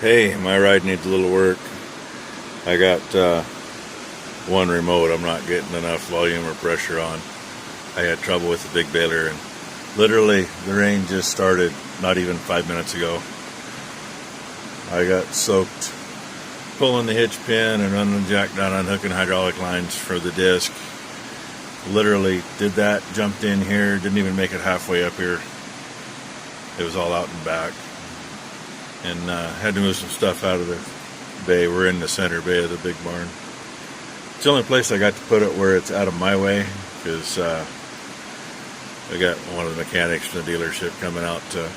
Hey, my ride needs a little work. I got one remote. I'm not getting enough volume or pressure on. I had trouble with the big baler, and literally the rain just started not even 5 minutes ago. I got soaked pulling the hitch pin and running the jack down, unhooking hydraulic lines for the disc. Literally did that, jumped in here, didn't even make it halfway up here. It was all out and back. And had to move some stuff out of the bay. We're in the center bay of the big barn. It's the only place I got to put it where it's out of my way, because I got one of the mechanics from the dealership coming out to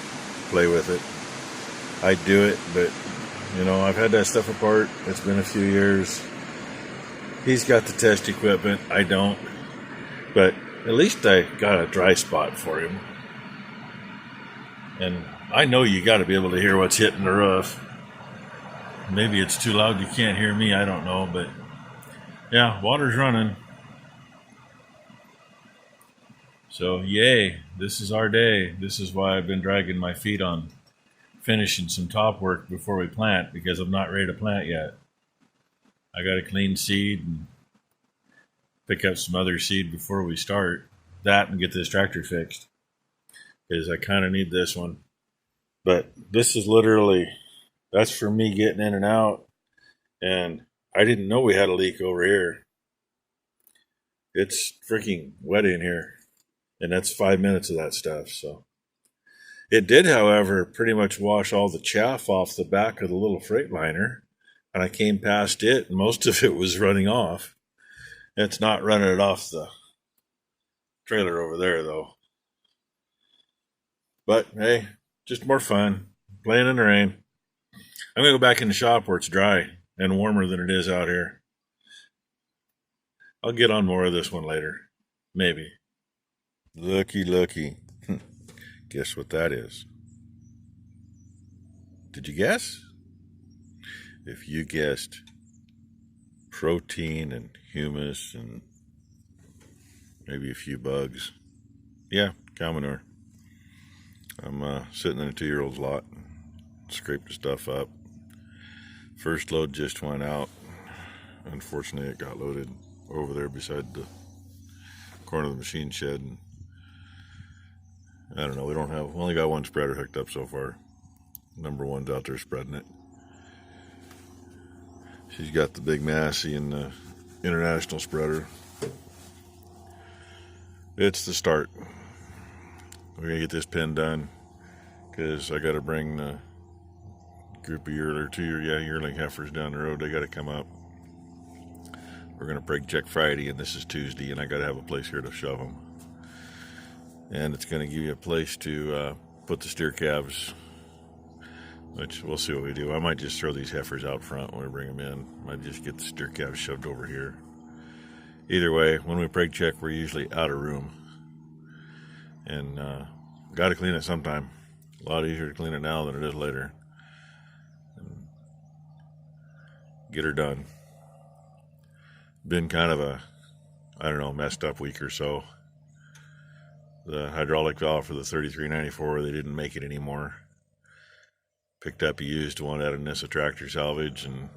play with it. I'd do it, but you know, I've had that stuff apart. It's been a few years. He's got the test equipment. I don't. But at least I got a dry spot for him. And I know you got to be able to hear what's hitting the roof. Maybe it's too loud, you can't hear me, I don't know, but yeah, water's running. So yay, this is our day. This is why I've been dragging my feet on finishing some top work before we plant, because I'm not ready to plant yet. I got to clean seed and pick up some other seed before we start that and get this tractor fixed, because I kind of need this one. But this is literally, that's for me getting in and out. And I didn't know we had a leak over here. It's freaking wet in here. And that's 5 minutes of that stuff. So it did, however, pretty much wash all the chaff off the back of the little Freightliner. And I came past it, and most of it was running off. It's not running it off the trailer over there, though. But hey, just more fun, playing in the rain. I'm going to go back in the shop where it's dry and warmer than it is out here. I'll get on more of this one later. Maybe. Looky. Guess what that is? Did you guess? If you guessed protein and humus and maybe a few bugs. Yeah, cow manure. I'm sitting in a 2-year-old's lot. Scraped the stuff up. First load just went out. Unfortunately, it got loaded over there beside the corner of the machine shed. And I don't know, we only got one spreader hooked up so far. Number one's out there spreading it. She's got the big Massey and the international spreader. It's the start. We're going to get this pen done, because I got to bring the group of yearling heifers down the road. They got to come up. We're going to prig check Friday, and this is Tuesday, and I got to have a place here to shove them. And it's going to give you a place to put the steer calves, which we'll see what we do. I might just throw these heifers out front when we bring them in. Might just get the steer calves shoved over here. Either way, when we prig check, we're usually out of room. And got to clean it sometime. A lot easier to clean it now than it is later. And get her done. Been kind of a, messed up week or so. The hydraulic valve for the 3394, they didn't make it anymore. Picked up a used one at a Nissa tractor salvage, and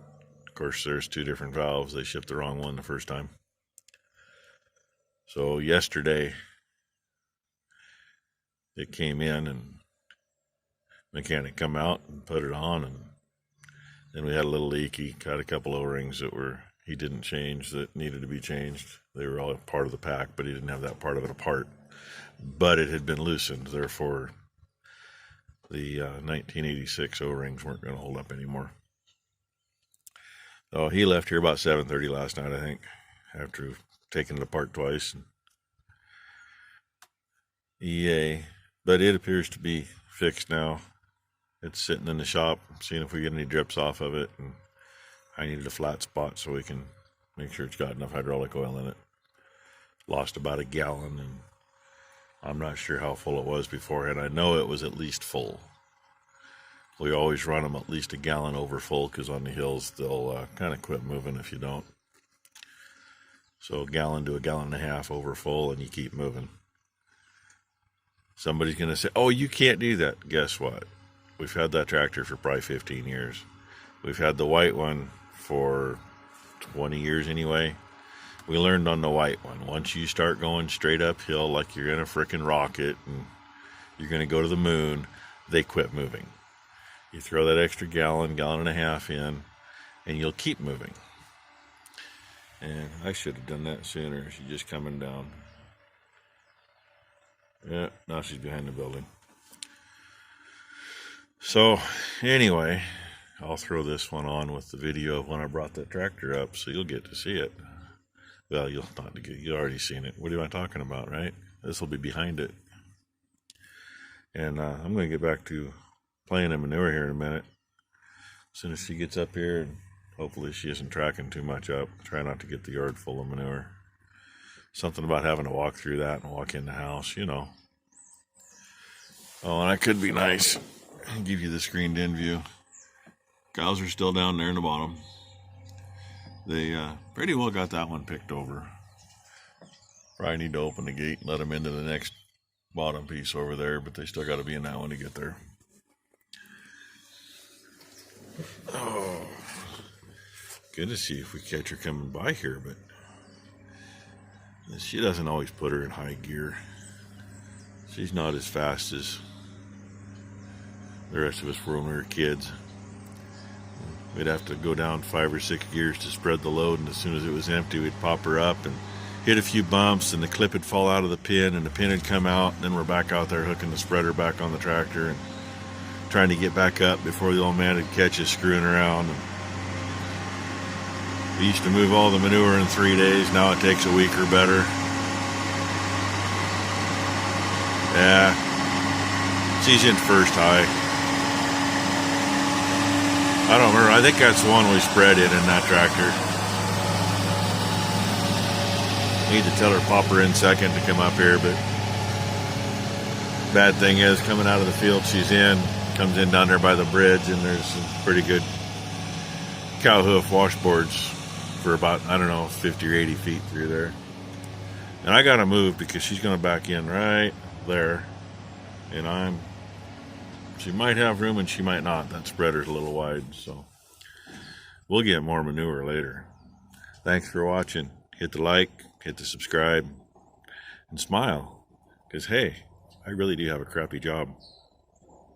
of course there's 2 different valves. They shipped the wrong one the first time. So yesterday, it came in, and mechanic come out and put it on, and then we had a little leak. He got a couple O-rings that he didn't change that needed to be changed. They were all part of the pack, but he didn't have that part of it apart. But it had been loosened, therefore the 1986 O-rings weren't going to hold up anymore. So he left here about 7:30 last night, I think, after taking it apart twice. Yay. But it appears to be fixed now. It's sitting in the shop, seeing if we get any drips off of it. And I needed a flat spot so we can make sure it's got enough hydraulic oil in it. Lost about a gallon, and I'm not sure how full it was beforehand. I know it was at least full. We always run them at least a gallon over full, because on the hills they'll kind of quit moving if you don't. So a gallon to a gallon and a half over full, and you keep moving. Somebody's going to say, oh, you can't do that. Guess what? We've had that tractor for probably 15 years. We've had the white one for 20 years anyway. We learned on the white one, once you start going straight uphill like you're in a frickin' rocket and you're going to go to the moon, they quit moving. You throw that extra gallon and a half in, and you'll keep moving. And I should have done that sooner. She's just coming down. Yeah, now she's behind the building. So, anyway, I'll throw this one on with the video of when I brought that tractor up, so you'll get to see it. Well, you'll already seen it. What am I talking about, right? This will be behind it. And I'm going to get back to playing in manure here in a minute. As soon as she gets up here, and hopefully she isn't tracking too much up. Try not to get the yard full of manure. Something about having to walk through that and walk in the house, you know. Oh, and I could be nice and give you the screened in view. Cows are still down there in the bottom. They pretty well got that one picked over. Probably need to open the gate and let them into the next bottom piece over there, but they still got to be in that one to get there. Oh, good to see if we catch her coming by here, but she doesn't always put her in high gear. She's not as fast as the rest of us were when we were kids. We'd have to go down 5 or 6 gears to spread the load, and as soon as it was empty, we'd pop her up and hit a few bumps, and the clip would fall out of the pin, and the pin would come out, and then we're back out there hooking the spreader back on the tractor and trying to get back up before the old man would catch us screwing around. And we used to move all the manure in 3 days. Now it takes a week or better. Yeah, she's in first high. I don't remember. I think that's the one we spread in that tractor. Need to tell her pop her in second to come up here, but bad thing is coming out of the field she's in, comes in down there by the bridge, and there's some pretty good cow hoof washboards for about, I don't know, 50 or 80 feet through there. And I gotta move because she's gonna back in right there, and she might have room and she might not. That spreader's a little wide, so we'll get more manure later. Thanks for watching. Hit the like, hit the subscribe, and smile, because hey, I really do have a crappy job.